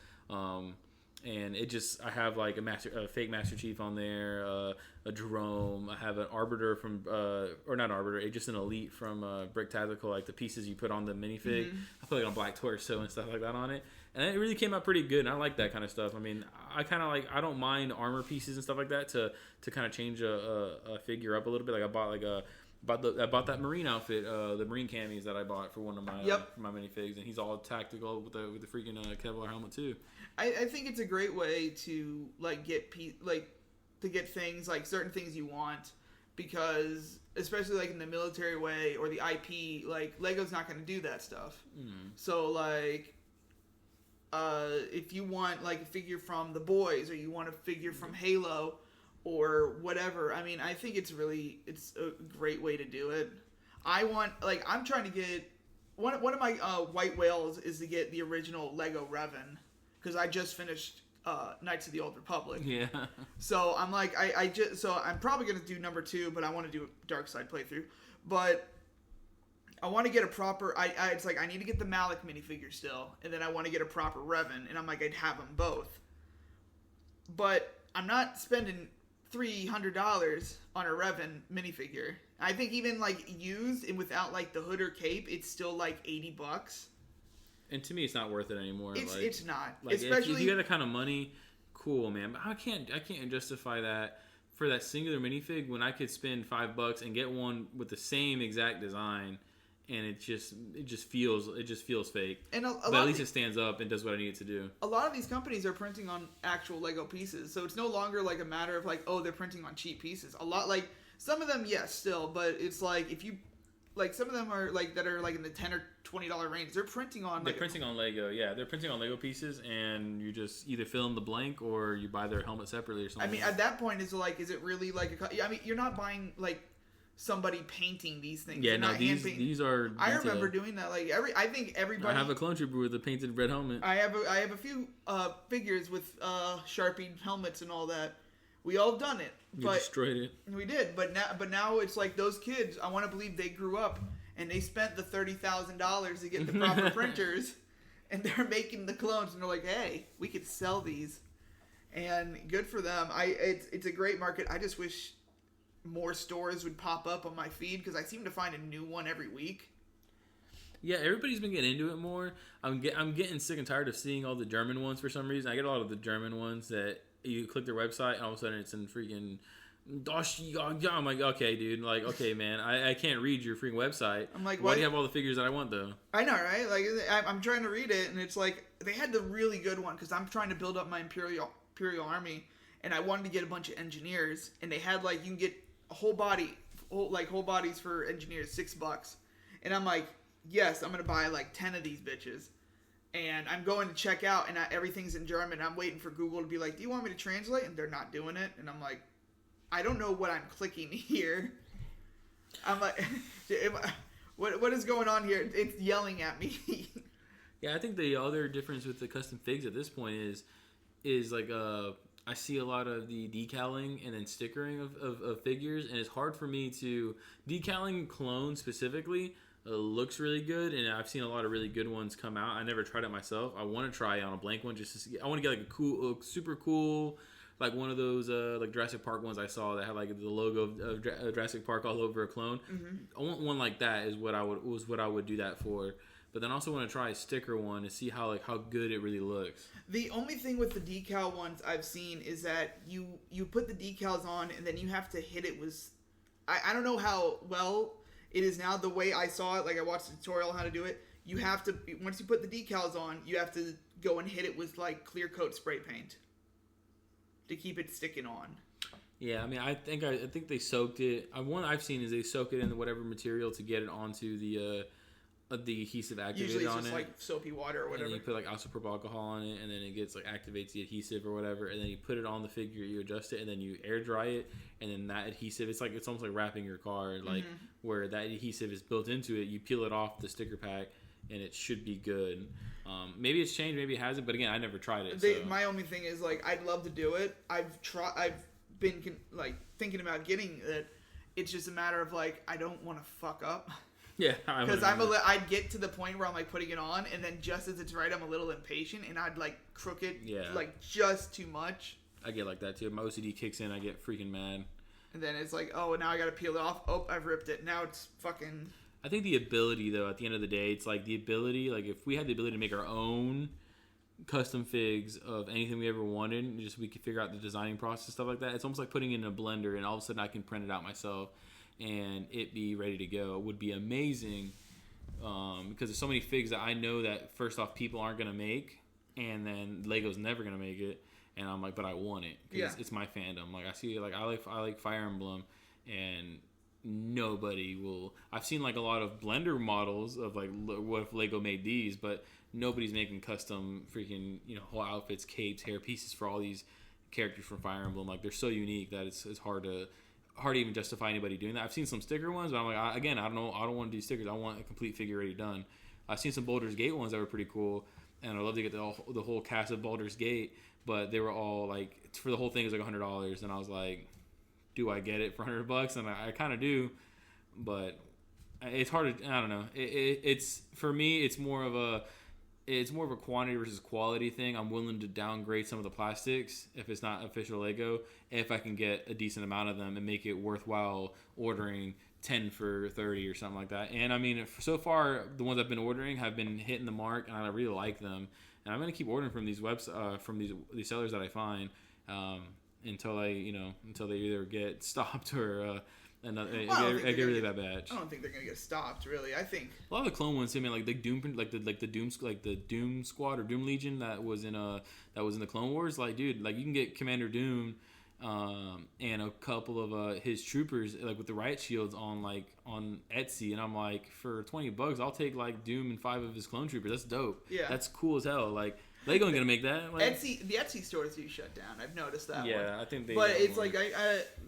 And it just I have a fake Master Chief on there, a Jerome. I have an Arbiter from or not Arbiter, just an Elite from Brick Tactical, the pieces you put on the minifig. I put on Black Torso and stuff like that on it, and it really came out pretty good. And I like that kind of stuff. I mean, I kind of I don't mind armor pieces and stuff like that to kind of change a figure up a little bit. I bought that Marine outfit, the Marine camis that I bought for one of my for my minifigs, and he's all tactical with the freaking Kevlar helmet too. I think it's a great way to get to get things certain things you want, because especially in the military way or the IP, Lego's not going to do that stuff. So if you want like a figure from The Boys or you want a figure from Halo or whatever. I mean, I think it's a great way to do it. I'm trying to get one of my white whales is to get the original Lego Revan because I just finished Knights of the Old Republic. Yeah. So I'm like, so I'm probably gonna do number 2, but I want to do a Dark Side playthrough. But I want to get a proper. It's like I need to get the Malik minifigure still, and then I want to get a proper Revan, and I'm like I'd have them both. But I'm not spending $300 on a Revan minifigure. I think even like used and without like the hood or cape, it's still like $80. And to me, it's not worth it anymore. It's not. Like Especially if you got that kind of money, cool, man. But I can't justify that for that singular minifig when I could spend $5 and get one with the same exact design, and it just feels fake. And but at least it stands up and does what I need it to do. A lot of these companies are printing on actual Lego pieces, so it's no longer like a matter of like, oh, they're printing on cheap pieces. A lot like some of them, yes, still, but it's like if you like some of them are like that are like in the $10 or $20 range. They're printing on. They're printing on Lego. Yeah, they're printing on Lego pieces, and you just either fill in the blank or you buy their helmet separately or something. I mean, at that point, is it really like I mean, you're not buying like somebody painting these things. Yeah, no, these are. I remember doing that. Like I think everybody. I have a clone trooper with a painted red helmet. I have a few figures with Sharpie helmets and all that. We all have done it. You destroyed it. We did, but now it's like those kids. I want to believe they grew up and they spent the $30,000 to get the proper printers, and they're making the clones. And they're like, "Hey, we could sell these," and good for them. It's a great market. I just wish more stores would pop up on my feed because I seem to find a new one every week. Yeah, everybody's been getting into it more. I'm getting sick and tired of seeing all the German ones for some reason. I get a lot of the German ones that you click their website and all of a sudden it's in freaking I'm like, okay, dude. Like, okay, man, I can't read your freaking website. I'm like, why do you have all the figures that I want, though? I know, right? Like, I'm trying to read it, and it's like, they had the really good one, because I'm trying to build up my Imperial Army, and I wanted to get a bunch of engineers, and they had, like, you can get a whole bodies for engineers, $6. And I'm like, yes, I'm going to buy, like, 10 of these bitches. And I'm going to check out, and everything's in German. I'm waiting for Google to be like, do you want me to translate? And they're not doing it. And I'm like, I don't know what I'm clicking here. I'm like, what is going on here? It's yelling at me. Yeah, I think the other difference with the custom figs at this point is like I see a lot of the decaling and then stickering of figures, and it's hard for me to decaling clones specifically. Looks really good, and I've seen a lot of really good ones come out. I never tried it myself. I want to try it on a blank one just to see. I want to get like a super cool, like one of those like Jurassic Park ones I saw that had like the logo of Jurassic Park all over a clone. Mm-hmm. I want one like that is what I would do that for. But then I also want to try a sticker one to see how good it really looks. The only thing with the decal ones I've seen is that you put the decals on and then you have to hit it with. I don't know how well it is now. The way I saw it, like I watched a tutorial on how to do it. You have to, once you put the decals on, you have to go and hit it with like clear coat spray paint to keep it sticking on. Yeah, I mean, I think they soaked it. One I've seen is they soak it in whatever material to get it onto the adhesive activated on it. Usually it's just like soapy water or whatever. And then you put like isopropyl alcohol on it, and then it gets like activates the adhesive or whatever, and then you put it on the figure, you adjust it, and then you air dry it, and then that adhesive, it's almost like wrapping your car, like where that adhesive is built into it. You peel it off the sticker pack, and it should be good. Maybe it's changed, maybe it hasn't, but again, I never tried it. My only thing is like I'd love to do it. I've been like thinking about getting it. It's just a matter of like I don't want to fuck up. Yeah, because I'd get to the point where I'm like putting it on, and then just as it's right, I'm a little impatient, and I'd like crook it, like just too much. I get like that too. My OCD kicks in, I get freaking mad. And then it's like, oh, now I gotta peel it off. Oh, I've ripped it. Now it's fucking. I think the ability, though, at the end of the day, it's like the ability. Like if we had the ability to make our own custom figs of anything we ever wanted, and just we could figure out the designing process, stuff like that. It's almost like putting it in a blender, and all of a sudden I can print it out myself. And it be ready to go. It would be amazing because there's so many figs that I know that first off people aren't gonna make, and then Lego's never gonna make it. And I'm like, but I want it because it's my fandom. Like I see, like I like Fire Emblem, and nobody will. I've seen like a lot of Blender models of like what if Lego made these, but nobody's making custom freaking whole outfits, capes, hair pieces for all these characters from Fire Emblem. Like they're so unique that it's hard to even justify anybody doing that. I've seen some sticker ones, but I'm like, I don't know. I don't want to do stickers. I want a complete figure already done. I've seen some Baldur's Gate ones that were pretty cool, and I'd love to get the whole cast of Baldur's Gate, but they were all like, for the whole thing, it was like $100, and I was like, do I get it for $100? And I kind of do, but it's hard to, I don't know. It's for me, it's more of a quantity versus quality thing. I'm willing to downgrade some of the plastics if it's not official Lego, if I can get a decent amount of them and make it worthwhile ordering 10 for 30 or something like that. And I mean, so far the ones I've been ordering have been hitting the mark, and I really like them. And I'm gonna keep ordering from these from these sellers that I find until they either get stopped or get a really bad batch. I don't think they're gonna get stopped. Really, I think a lot of the clone ones, I mean, like the Doom Squad or Doom Legion that was in the Clone Wars. Like, dude, like you can get Commander Doom and a couple of his troopers like with the riot shields on Etsy, and I'm like, for $20 I'll take like Doom and 5 of his clone troopers. That's dope. Yeah, that's cool as hell. Like Lego ain't gonna make that. Like, the Etsy stores do shut down. I've noticed that. Yeah, I think they. But it's like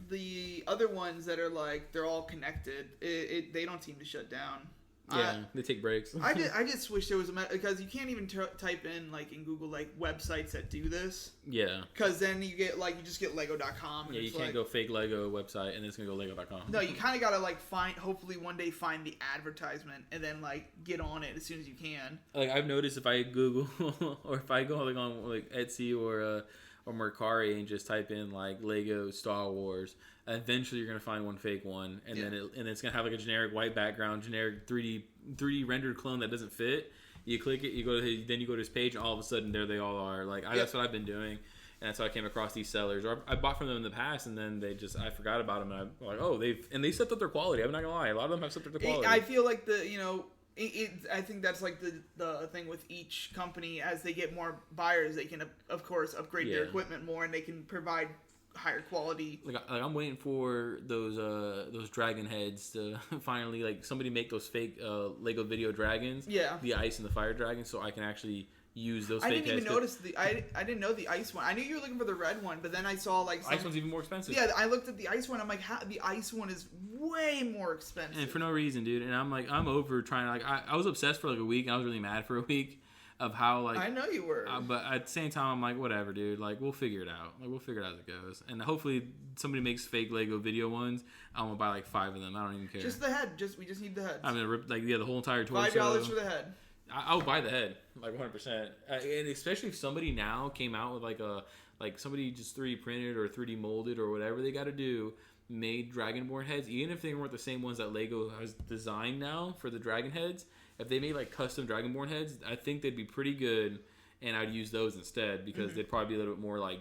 the other ones that are like they're all connected. They don't seem to shut down. Yeah, they take breaks. I just wish there was because you can't even type in like in Google like websites that do this. Yeah. Because then you get like you just get Lego.com. Yeah, you can't go fake Lego website and it's gonna go Lego.com. No, you kind of gotta like hopefully one day find the advertisement and then like get on it as soon as you can. Like I've noticed if I Google or if I go like on like Etsy or Mercari and just type in like Lego Star Wars, eventually you're gonna find one fake one, and then it's gonna have like a generic white background, generic 3D rendered clone that doesn't fit. You click it, you go to his page, and all of a sudden there they all are. Like that's what I've been doing, and that's how I came across these sellers. Or I bought from them in the past, and then I forgot about them, and I'm like, they stepped up their quality. I'm not gonna lie, a lot of them have stepped up their quality. I feel like I think that's like the thing with each company. As they get more buyers, they can of course upgrade their equipment more, and they can provide higher quality. Like I'm waiting for those dragon heads to finally like somebody make those fake Lego video dragons. Yeah. The ice and the fire dragon, so I can actually use those fake heads. I didn't even notice I didn't know the ice one. I knew you were looking for the red one, but then I saw like ice one's even more expensive. Yeah, I looked at the ice one. I'm like, the ice one is way more expensive. And for no reason, dude. And I'm like, I'm over trying to I was obsessed for like a week, and I was really mad for a week of how like I know you were. But at the same time, I'm like, whatever, dude. Like we'll figure it out. Like we'll figure it out as it goes. And hopefully somebody makes fake Lego video ones. I'm gonna buy like 5 of them. I don't even care. Just the head. We just need the head. I'm gonna rip the whole entire torso. $5 for the head. I'll buy the head, like 100%. And especially if somebody now came out with like somebody just 3D printed or 3D molded or whatever they got to do, made Dragonborn heads, even if they weren't the same ones that Lego has designed now for the dragon heads. If they made like custom Dragonborn heads, I think they'd be pretty good, and I'd use those instead because they'd probably be a little bit more like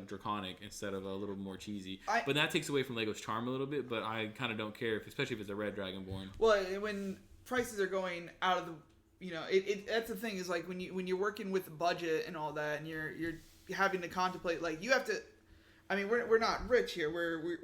draconic instead of a little more cheesy. But that takes away from Lego's charm a little bit. But I kind of don't care, especially if it's a red Dragonborn. Well, when prices are going out of the that's the thing is like when you're working with budget and all that, and you're having to contemplate like you have to. I mean, we're not rich here.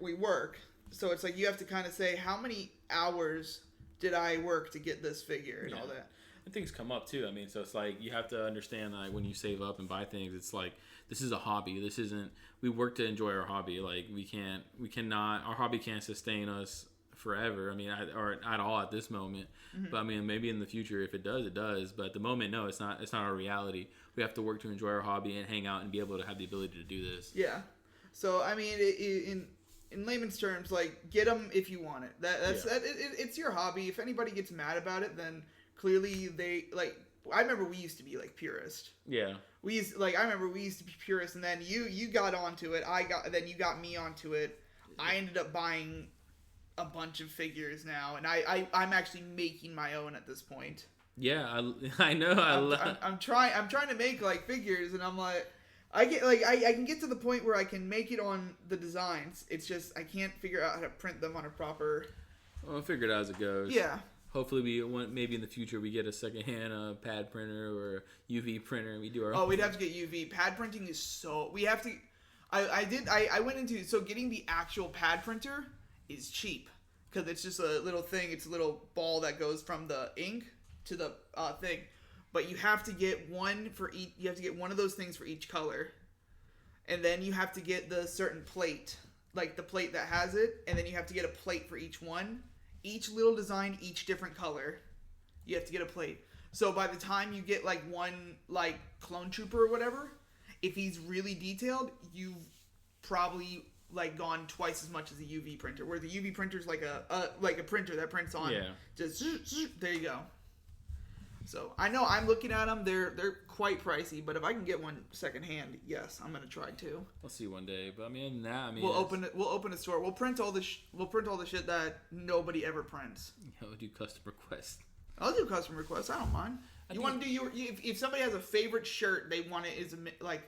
We work, so it's like you have to kind of say how many hours did I work to get this figure and all that. And things come up too. I mean, so it's like you have to understand that when you save up and buy things, it's like this is a hobby. This isn't. We work to enjoy our hobby. Like we cannot. Our hobby can't sustain us forever. I mean, or at all at this moment. But I mean, maybe in the future, if it does, it does. But at the moment, no, it's not. It's not our reality. We have to work to enjoy our hobby and hang out and be able to have the ability to do this. Yeah. So I mean, in layman's terms, like get them if you want it. It's your hobby. If anybody gets mad about it, then clearly they like. I remember we used to be like purist. Yeah. I remember we used to be purist, and then you got onto it. Then you got me onto it. I ended up buying a bunch of figures now, and I'm actually making my own at this point. Yeah, I know. I'm trying to make like figures, and I'm like, I can get to the point where I can make it on the designs. It's just I can't figure out how to print them on a proper. Well, I'll figure it out as it goes. Yeah. Hopefully, maybe in the future we get a secondhand pad printer or UV printer, and we do our. Oh, we'd have to get UV. Pad printing is so. We have to. I went into getting the actual pad printer is cheap. because it's just a little thing. It's a little ball that goes from the ink to the thing. But you have to get one for each. You have to get one of those things for each color, and then you have to get the certain plate, like the plate that has it, and then you have to get a plate for each one. Each little design, each different color. You have to get a plate. So by the time you get like one like clone trooper or whatever, if he's really detailed, you've probably like gone twice as much as a UV printer. Where the UV printer is like a printer that prints on. Yeah. Just there you go. So I know I'm looking at them. They're quite pricey, but if I can get one secondhand, yes, I'm gonna try too. We'll see one day, but I mean, we'll open a store. We'll print all the shit that nobody ever prints. We'll do custom requests. I'll do custom requests. I don't mind. You want to do if somebody has a favorite shirt they want it is like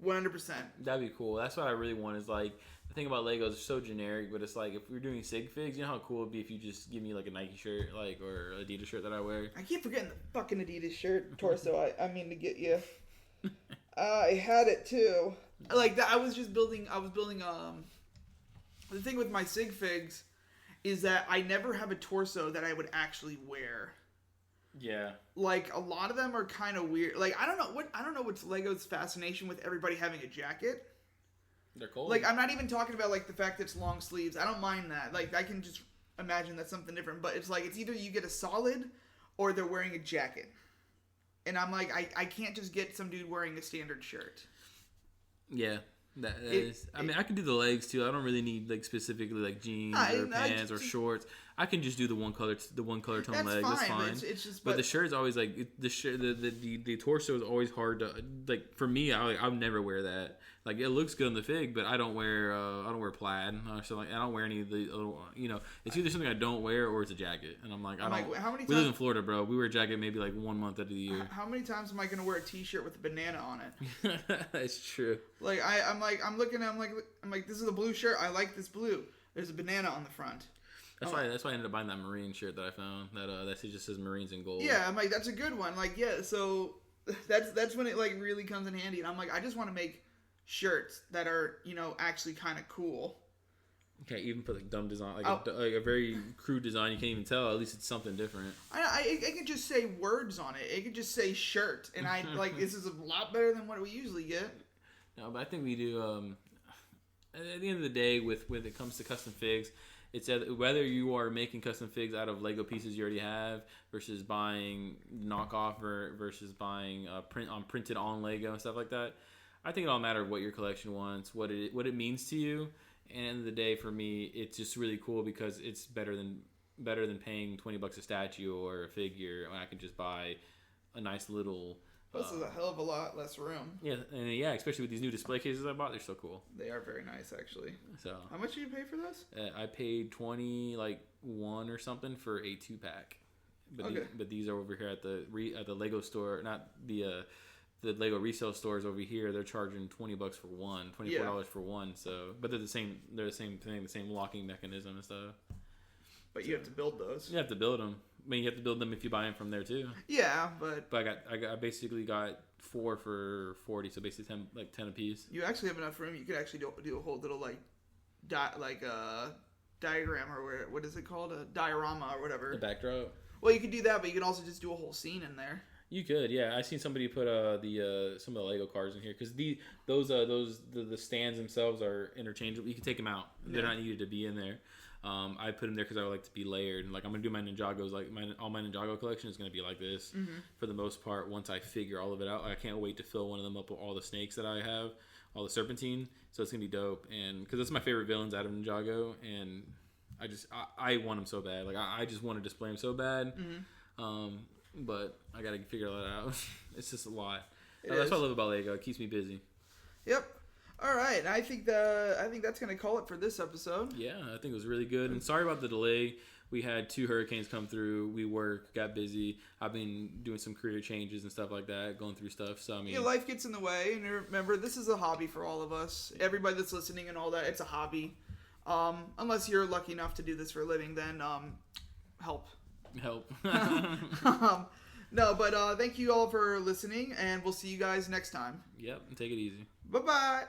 100%. That'd be cool. That's what I really want. Is like the thing about Legos is so generic, but it's like if we're doing sig figs, you know how cool it'd be if you just give me like a Nike shirt, like or Adidas shirt that I wear. I keep forgetting the fucking Adidas shirt torso. I mean to get you. I had it too. Like that. I was building. The thing with my sig figs is that I never have a torso that I would actually wear. Yeah. Like a lot of them are kind of weird. Like I don't know what's Lego's fascination with everybody having a jacket. They're cold. Like I'm not even talking about like the fact that it's long sleeves. I don't mind that. Like I can just imagine that's something different. But it's like it's either you get a solid or they're wearing a jacket. And I'm like I can't just get some dude wearing a standard shirt. Yeah. That is. I mean, I can do the legs too. I don't really need like specifically like jeans or pants or shorts. I can just do the one color tone legs. That's fine. It's just, but the shirt is always like the torso is always hard to like. For me, I'll never wear that. Like it looks good on the fig, but I don't wear plaid. So like I don't wear any of the it's either something I don't wear or it's a jacket. And I'm like, how many times, we live in Florida, bro. We wear a jacket maybe like 1 month out of the year. How many times am I gonna wear a t-shirt with a banana on it? That's true. Like I'm looking at I'm like this is a blue shirt. I like this blue. There's a banana on the front. That's why I ended up buying that Marine shirt that I found. That just says Marines in gold. Yeah, I'm like that's a good one. Like yeah, so that's when it like really comes in handy. And I'm like I just want to make shirts that are actually kind of cool. Okay, even put like dumb design, like a very crude design. You can't even tell. At least it's something different. I can just say words on it. It could just say shirt, and I like this is a lot better than what we usually get. No, but I think we do. At the end of the day, when it comes to custom figs, it's whether you are making custom figs out of Lego pieces you already have versus buying knockoff versus buying printed on Lego and stuff like that. I think it all matters what your collection wants, what it means to you. And at the end of the day, for me, it's just really cool because it's better than paying $20 a statue or a figure when I can just buy a nice little. This is a hell of a lot less room. Yeah, and especially with these new display cases I bought, they're so cool. They are very nice, actually. So how much did you pay for this? I paid $21 or something for a 2-pack. But okay. These are over here at the Lego store, not the Lego resale stores over here. They're charging $20 for one, $24 for one. So, but they're the same. They're the same thing, the same locking mechanism and stuff. But you have to build those. You have to build them. I mean, you have to build them if you buy them from there too. Yeah, but I basically got 4 for $40, so basically 10 a piece. You actually have enough room. You could actually do a whole little diagram or what is it called? A diorama or whatever. A backdrop. Well, you could do that, but you could also just do a whole scene in there. You could, yeah. I seen somebody put some of the Lego cars in here because the stands themselves are interchangeable. You can take them out; they're not needed to be in there. I put them there because I would like to be layered. And like I'm gonna do my Ninjagos, all my Ninjago collection is gonna be like this for the most part. Once I figure all of it out, I can't wait to fill one of them up with all the snakes that I have, all the serpentine. So it's gonna be dope, and because it's my favorite villains out of Ninjago, and I want them so bad. Like I just want to display them so bad. But I gotta figure that out. It's just a lot. That's what I love about Lego. It keeps me busy. Yep. All right. I think that's gonna call it for this episode. Yeah, I think it was really good. And sorry about the delay. We had 2 hurricanes come through. We got busy. I've been doing some career changes and stuff like that, going through stuff. So I mean, life gets in the way. And remember, this is a hobby for all of us. Everybody that's listening and all that, it's a hobby. Unless you're lucky enough to do this for a living, then help. No, but thank you all for listening, and we'll see you guys next time. Yep, take it easy. Bye-bye.